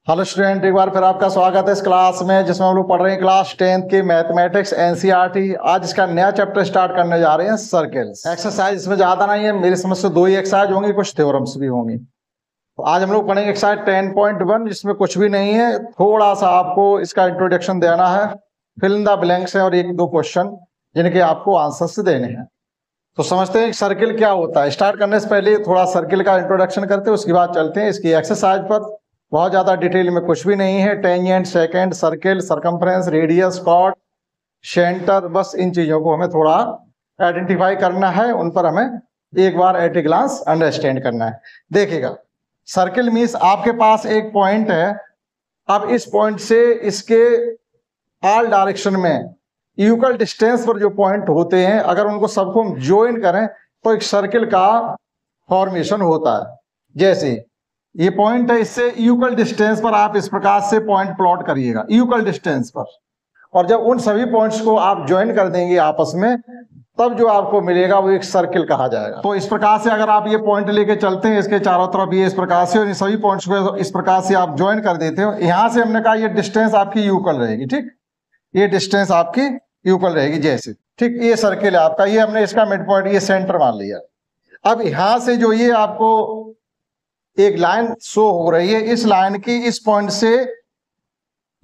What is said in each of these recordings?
Hello student, एक बार फिर आपका स्वागत है इस क्लास में जिसमें हम लोग पढ़ रहे हैं क्लास 10th की मैथमेटिक्स एनसीईआरटी। आज इसका नया चैप्टर स्टार्ट करने जा रहे हैं, सर्कल्स। एक्सरसाइज इसमें ज्यादा नहीं है, मेरी समझ से 2 ही एक्सरसाइज होंगी, कुछ थ्योरम्स भी होंगी। तो आज हम लोग पढ़ेंगे एक्सरसाइज 10.1 जिसमें कुछ भी नहीं है, थोड़ा सा आपको इसका इंट्रोडक्शन देना है, फिल इन द ब्लैंक्स है और 1-2 क्वेश्चन जिनके आपको आंसर्स देने हैं। तो समझते हैं सर्किल क्या होता है। स्टार्ट करने से पहले थोड़ा सर्किल का इंट्रोडक्शन करते हैं, उसके बाद चलते हैं इसकी एक्सरसाइज पर। बहुत ज्यादा डिटेल में कुछ भी नहीं है। Tangent, secant, circle, circumference, radius, chord, centre, बस इन चीजों को हमें थोड़ा आइडेंटिफाई करना है, उन पर हमें एक बार एट ए ग्लांस अंडरस्टैंड करना है। देखिएगा, सर्किल मीन्स आपके पास एक पॉइंट है, अब इस पॉइंट से इसके ऑल डायरेक्शन में इक्वल डिस्टेंस पर जो पॉइंट होते हैं, अगर उनको सबको हम ज्वाइन करें तो एक सर्किल का फॉर्मेशन होता है। जैसे ये पॉइंट है, इससे इक्वल डिस्टेंस पर आप इस प्रकार से पॉइंट प्लॉट करिएगा इक्वल डिस्टेंस पर, और जब उन सभी पॉइंट्स को आप ज्वाइन कर देंगे आपस में, तब जो आपको मिलेगा वो एक सर्किल कहा जाएगा। तो इस प्रकार से अगर आप ये पॉइंट लेके चलते हैं, इसके चारों तरफ ये इस प्रकार से, और इन सभी पॉइंट्स को इस प्रकार से आप ज्वाइन कर देते हो, यहां से हमने कहा ये डिस्टेंस आपकी इक्वल रहेगी। ठीक, ये डिस्टेंस आपकी इक्वल रहेगी जैसे, ठीक, ये सर्किल है आपका, ये हमने इसका मिड पॉइंट, ये सेंटर मान लिया। अब यहां से जो ये आपको एक लाइन शो हो रही है, इस लाइन की इस पॉइंट से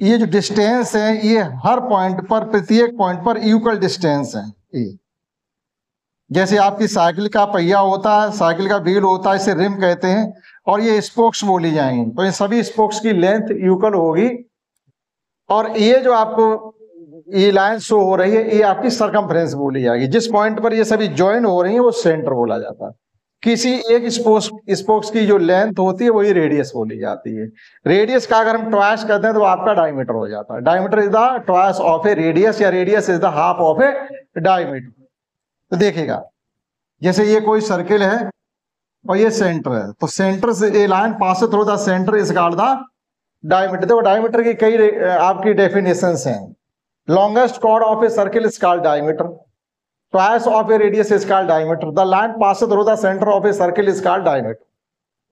ये जो डिस्टेंस है, ये हर पॉइंट पर, प्रत्येक पॉइंट पर इक्वल डिस्टेंस है। जैसे आपकी साइकिल का पहिया होता है, साइकिल का व्हील होता है, इसे रिम कहते हैं, और ये स्पोक्स बोली जाएंगी, तो ये सभी स्पोक्स की लेंथ इक्वल होगी। और ये जो आपको ये लाइन शो हो रही है, ये आपकी सरकमफ्रेंस बोली जाएगी। जिस पॉइंट पर ये सभी ज्वाइन हो रही है वो सेंटर बोला जाता है। किसी एक स्पोक्स की जो लेंथ होती है वही रेडियस बोली जाती है। रेडियस का अगर हम ट्वाइस करते हैं तो आपका डायमीटर हो जाता है। Diameter is the twice of a radius, या radius is the half of a diameter. तो देखिएगा, जैसे ये कोई सर्किल है और ये सेंटर है, तो सेंटर से ये line pass through the centre is called the diameter. देखो, डायमीटर की कई आपकी डेफिनेशंस हैं। Longest chord of a circle is called diameter, twice of a radius is called diameter, the line passes through the center of a circle is called diameter।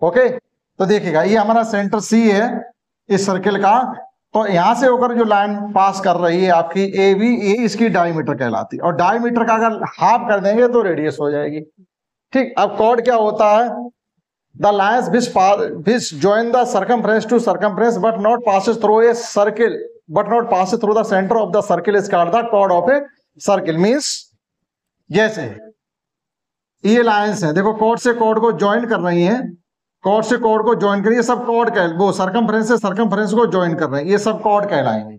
Okay, तो देखिएगा, ये हमारा centre C है इस circle का, तो यहां से होकर जो लाइन पास कर रही है आपकी ए बी, ये इसकी डायमीटर कहलाती है। और डायमीटर का अगर हाफ कर देंगे तो रेडियस हो जाएगी। ठीक, अब कॉर्ड क्या होता है? The lines which join the circumference to circumference but not passes through a circle, but not passes through the center of the circle is called the chord of a circle। means जैसे ये lines है, देखो, cord से cord को join कर रही हैं, cord से कॉर्ड को ज्वाइन करिए, सब कॉर्ड कह, वो सरकमफ्रेंस से सरकमफ्रेंस को ज्वाइन कर रहे हैं, ये सब कॉर्ड कहलाएंगे।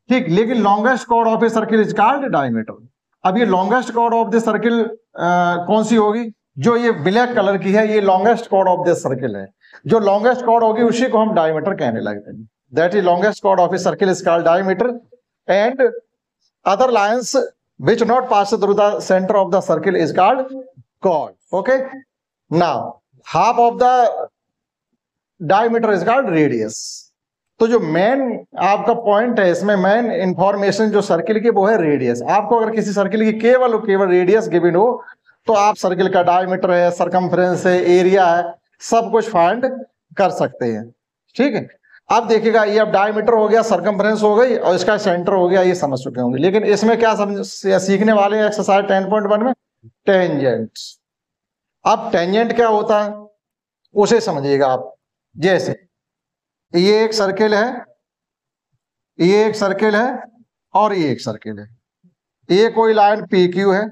ठीक, लेकिन longest chord of a circle is called diameter. अब ये longest chord of the circle कौन सी होगी? जो ये ब्लैक कलर की है, ये longest chord of the circle है। जो लॉन्गेस्ट कॉर्ड होगी उसी को हम डायमीटर कहने लगते हैं। That is longest chord of a circle is called diameter, and other lines which not pass through the center of the circle is called chord। okay, now half of the diameter is called radius। तो जो main आपका point है, इसमें main information जो circle की वो है radius. आपको अगर किसी सर्किल की केवल रेडियस गिवन हो तो आप सर्किल का डायमीटर है, सरकमफ्रेंस है, एरिया है, सब कुछ फाइंड कर सकते हैं। ठीक है, अब देखिएगा, ये अब डायमीटर हो गया, सरकमफ्रेंस हो गई, और इसका सेंटर हो गया, ये समझ चुके होंगे। लेकिन इसमें क्या सीखने वाले हैं एक्सरसाइज 10.1 में? टेंजेंट। अब टेंजेंट क्या होता है उसे समझिएगा आप। जैसे ये एक सर्किल है, ये एक सर्किल है, और ये एक सर्किल है। ये कोई लाइन पी क्यू है।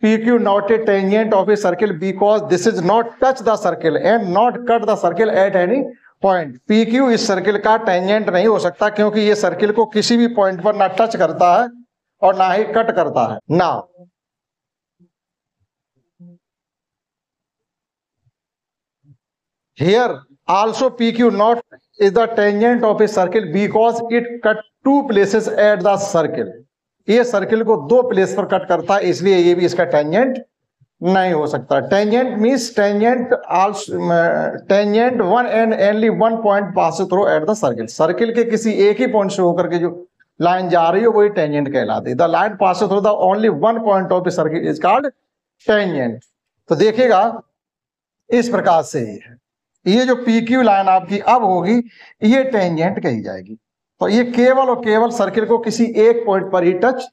P Q not a tangent of a circle because this is not touch the circle and not cut the circle at any point. P Q इस सर्किल का टेंजेंट नहीं हो सकता, क्योंकि ये सर्किल को किसी भी पॉइंट पर ना टच करता है और ना ही कट करता है। ना here also P Q not is the tangent of a circle because it cut 2 places at the circle. ये सर्किल को 2 प्लेस पर कट करता है, इसलिए ये भी इसका टेंजेंट नहीं हो सकता। Tangent means tangent one and only one point pass through at the circle. Circle के किसी एक ही पॉइंट से होकर के जो लाइन जा रही है वही टेंजेंट कहलाती है। The line pass through the only one point of the circle is called tangent. तो देखिएगा, इस प्रकार से ये जो पी क्यू लाइन आपकी अब होगी, ये टेंजेंट कही जाएगी। तो ये केवल और केवल सर्किल को किसी एक पॉइंट पर ही टच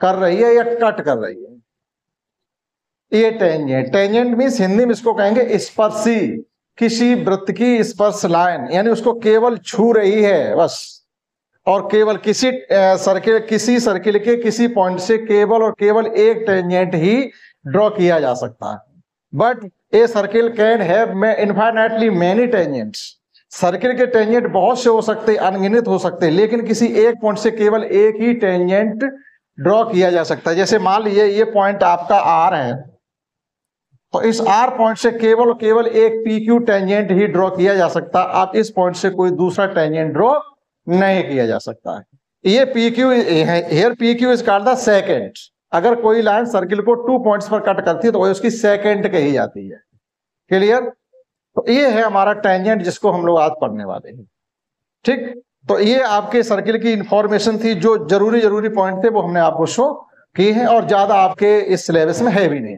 कर रही है या कट कर रही है, ये टेंजेंट। टेंजेंट मीन्स हिंदी में इसको कहेंगे स्पर्शी, किसी वृत्त की स्पर्श लाइन, यानी उसको केवल छू रही है बस, और केवल किसी सर्किल के किसी पॉइंट से केवल और केवल एक टेंजेंट ही ड्रॉ किया जा सकता है। But A circle can have infinitely many tangents. Circle के टेंजेंट बहुत से हो सकते, अनगिनत हो सकते, लेकिन किसी एक पॉइंट से केवल एक ही टेंजेंट ड्रॉ किया जा सकता है। जैसे मान लीजिए ये पॉइंट आपका आर है, तो इस आर पॉइंट से केवल और केवल एक पी क्यू टेंजेंट ही ड्रॉ किया जा सकता है। आप इस पॉइंट से कोई दूसरा टेंजेंट ड्रॉ नहीं किया जा सकता है। ये P Q, here P Q is called the second. अगर कोई लाइन सर्किल को 2 पॉइंट्स पर कट करती है तो वो उसकी सेकेंड कही जाती है। क्लियर? तो ये है हमारा टेंजेंट जिसको हम लोग आज पढ़ने वाले हैं। ठीक, तो ये आपके सर्किल की इंफॉर्मेशन थी, जो जरूरी पॉइंट थे वो हमने आपको शो किए हैं, और ज्यादा आपके इस सिलेबस में है भी नहीं।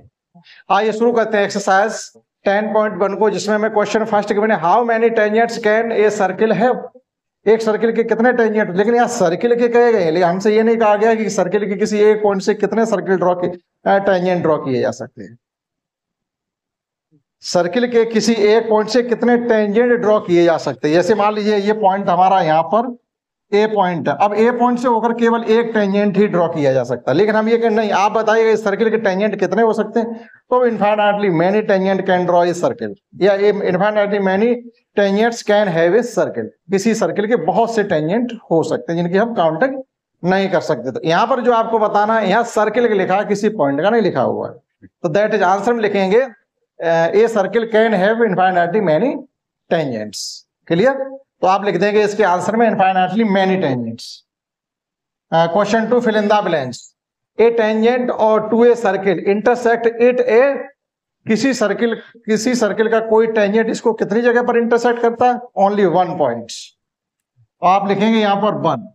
आइए शुरू करते हैं एक्सरसाइज 10.1 को, जिसमें मैं क्वेश्चन फर्स्ट गिवन है, how many tangents can a circle have. एक सर्किल के कितने टेंजेंट, लेकिन यहाँ सर्किल के कहे गए, लेकिन हमसे ये नहीं कहा गया कि सर्किल के किसी एक पॉइंट से कितने सर्किल टेंजेंट ड्रॉ किए जा सकते हैं। सर्किल के किसी एक पॉइंट से कितने टेंजेंट ड्रॉ किए जा सकते हैं। जैसे मान लीजिए ये पॉइंट हमारा यहाँ पर ए पॉइंट है, अब ए पॉइंट से होकर केवल एक टेंजेंट ही ड्रॉ किया जा सकता है, लेकिन हम ये कहें नहीं, आप बताइएगा इस सर्किल के टेंजेंट कितने हो सकते हैं, तो infinitely many tangent can draw a circle, या infinitely many tangents can have a circle. किसी सर्किल के बहुत से टेंजेंट हो सकते हैं जिनकी हम काउंटिंग नहीं कर सकते। तो यहाँ पर जो आपको बताना है, यहाँ सर्किल का लिखा है, किसी पॉइंट का नहीं लिखा हुआ है, तो दैट इज आंसर में लिखेंगे a circle can have infinitely many tangents. Clear? तो आप लिख देंगे इसके आंसर में infinitely many tangents. Question 2, fill in the blanks. A tangent और to a circle intersect it a. किसी सर्किल का कोई टेंजेंट इसको कितनी जगह पर इंटरसेक्ट करता है? Only 1 point. आप लिखेंगे यहां पर 1,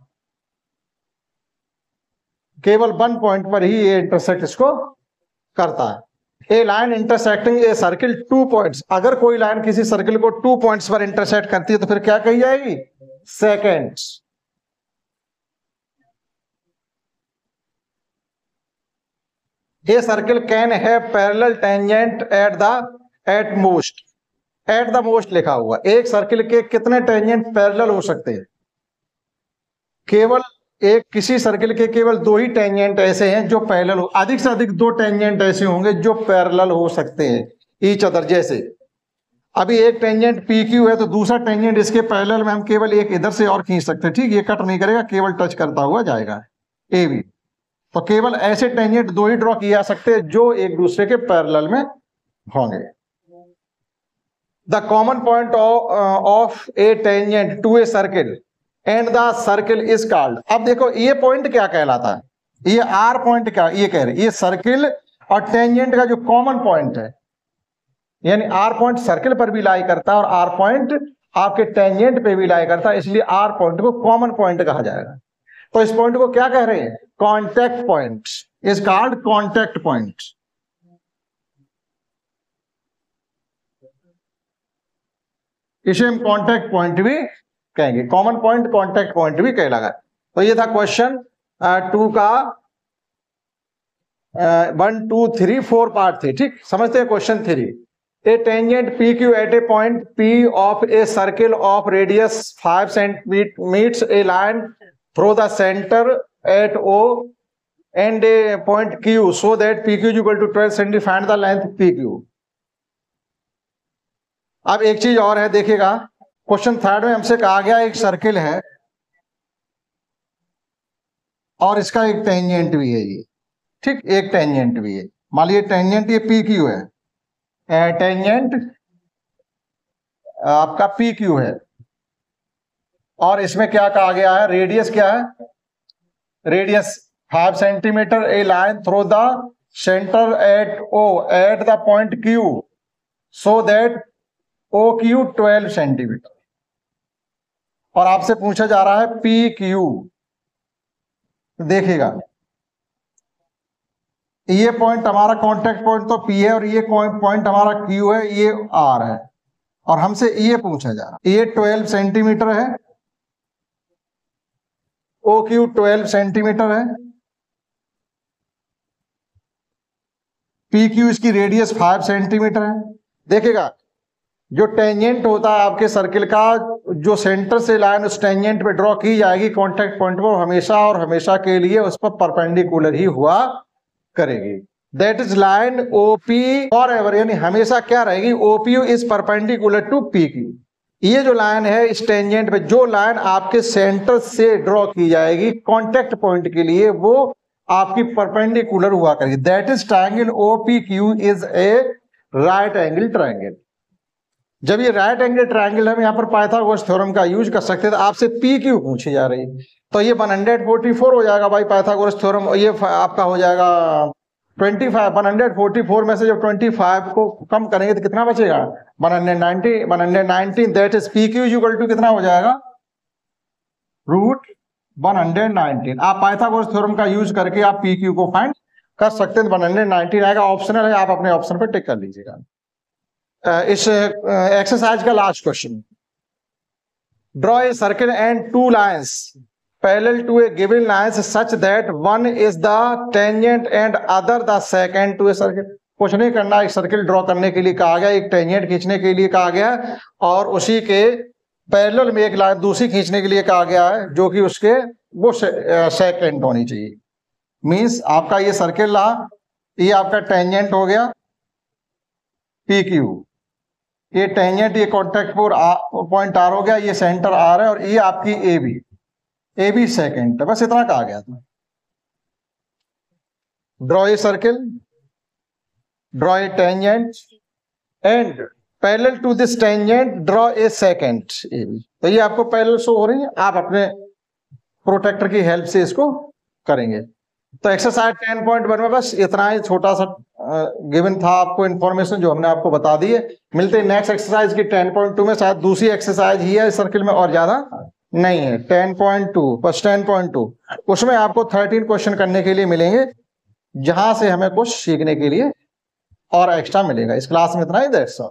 केवल 1 पॉइंट पर ही ये इंटरसेक्ट इसको करता है। A line intersecting a circle 2 points. अगर कोई लाइन किसी सर्किल को 2 पॉइंट्स पर इंटरसेक्ट करती है तो फिर क्या कही जाएगी? Seconds. A circle can have parallel tangent at the most लिखा हुआ। एक सर्किल के कितने टेंजेंट पैरेलल हो सकते हैं? केवल किसी सर्किल के केवल 2 ही टेंजेंट ऐसे हैं जो पैरेलल हो, अधिक से अधिक 2 टेंजेंट ऐसे होंगे जो पैरेलल हो सकते हैं ईच अदर। जैसे अभी एक टेंजेंट पी क्यू है, तो दूसरा टेंजेंट इसके पैरेलल में हम केवल एक इधर से और खींच सकते हैं। ठीक, ये कट नहीं करेगा, केवल टच करता हुआ जाएगा ए बी। तो केवल ऐसे टेंजेंट 2 ही ड्रॉ किए जा सकते हैं जो एक दूसरे के पैरेलल में होंगे। The common point of a tangent to a circle and the circle is called. अब देखो ये पॉइंट क्या कहलाता है, ये आर पॉइंट क्या, ये कह रहे ये सर्किल और टेंजेंट का जो कॉमन पॉइंट है, यानी आर पॉइंट सर्किल पर भी लाई करता है और आर पॉइंट आपके टेंजेंट पे भी लाई करता है, इसलिए आर पॉइंट को कॉमन पॉइंट कहा जाएगा। तो इस पॉइंट को क्या कह रहे हैं? Contact point is called contact point. इसे हम कॉन्टेक्ट पॉइंट भी कहेंगे, कॉमन पॉइंट कॉन्टेक्ट पॉइंट भी कहलाएगा। तो ये था क्वेश्चन 2 का 1 2 3 4 पार्ट थे। ठीक, समझते हैं question 3। A tangent P Q at a point P of a circle of radius 5 centimetre meets a line through the centre at O and a point Q so that P Q is equal to 12 centimetre. Find the length P Q. अब एक चीज और है, देखिएगा question 3 में हमसे कहा गया एक सर्किल है और इसका एक टेंजेंट भी है ये। ठीक, एक टेंजेंट भी है। मान लीजिए टेंजेंट ये पी क्यू है, टेंजेंट आपका पी क्यू है, और इसमें क्या कहा गया है? रेडियस क्या है? Radius 5 centimetre. A line through the centre at O at the point Q so that O Q 12 centimetre. और आपसे पूछा जा रहा है पी क्यू। देखिएगा ये पॉइंट हमारा कांटेक्ट पॉइंट तो पी है और ये पॉइंट हमारा क्यू है, ये आर है। और हमसे ये पूछा जा रहा, ये 12 सेंटीमीटर है, ओ क्यू 12 सेंटीमीटर है, पी क्यू इसकी रेडियस 5 सेंटीमीटर है। देखिएगा जो टेंजेंट होता है आपके सर्किल का, जो सेंटर से लाइन उस टेंजेंट पे ड्रॉ की जाएगी कॉन्टेक्ट पॉइंट पर, हमेशा और हमेशा के लिए उस पर परपेंडिकुलर ही हुआ करेगी। That is line OP for ever, यानी हमेशा क्या रहेगी, OPU is perpendicular to P Q. ये जो लाइन है इस टेंजेंट पे, जो लाइन आपके सेंटर से ड्रॉ की जाएगी कॉन्टेक्ट पॉइंट के लिए, वो आपकी परपेंडिकुलर हुआ करेगी। That is triangle OPQ is a right angle triangle. जब ये राइट एंगल ट्रायंगल हम यहाँ पर पाइथागोरस थ्योरम का यूज कर सकते हैं, तो आपसे पी क्यू पूछी जा रही, तो ये 144 हो जाएगा भाई पाइथागोरस थ्योरम, और ये आपका हो जाएगा 25। 144 में से जब 25 को कम करेंगे तो कितना बचेगा, 119। That is P Q equal to कितना हो जाएगा, √119। आप पाइथागोरस थ्योरम का यूज करके आप पी क्यू को फाइंड कर सकते हैं। 119 आएगा, ऑप्शनल है, आप अपने ऑप्शन पर टिक कर लीजिएगा। इस एक्सरसाइज का last question, draw a circle and 2 lines parallel to a given lines such that one is the tangent and other the secant to a circle. कुछ नहीं करना, एक सर्किल ड्रॉ करने के लिए कहा गया, एक टेंजेंट खींचने के लिए कहा गया, और उसी के पैरेलल में एक लाइन दूसरी खींचने के लिए कहा गया है, जो कि उसके वो सेकंड होनी चाहिए। मींस आपका ये सर्किल रहा, ये आपका टेंजेंट हो गया पी क्यू, ये टेंजेंट, ये कॉन्टेक्ट पॉइंट आर हो गया, ये सेंटर आर है, और ये आपकी ए बी सेकेंड है। बस इतना कहा गया था। Draw a circle, draw a tangent and parallel to this tangent draw a secant A B. तो ये आपको पैरेलल शो हो रही है, आप अपने प्रोटेक्टर की हेल्प से इसको करेंगे। तो एक्सरसाइज 10.1 में बस इतना ही छोटा सा गिवन था आपको इन्फॉर्मेशन, जो हमने आपको बता दी है। मिलते हैं नेक्स्ट एक्सरसाइज की 10.2 में, शायद दूसरी एक्सरसाइज ही है इस सर्किल में, और ज्यादा नहीं है। 10.2 बस 10.2, उसमें आपको 13 क्वेश्चन करने के लिए मिलेंगे, जहां से हमें कुछ सीखने के लिए और एक्स्ट्रा मिलेगा। इस क्लास में इतना ही, दैट्स ऑल।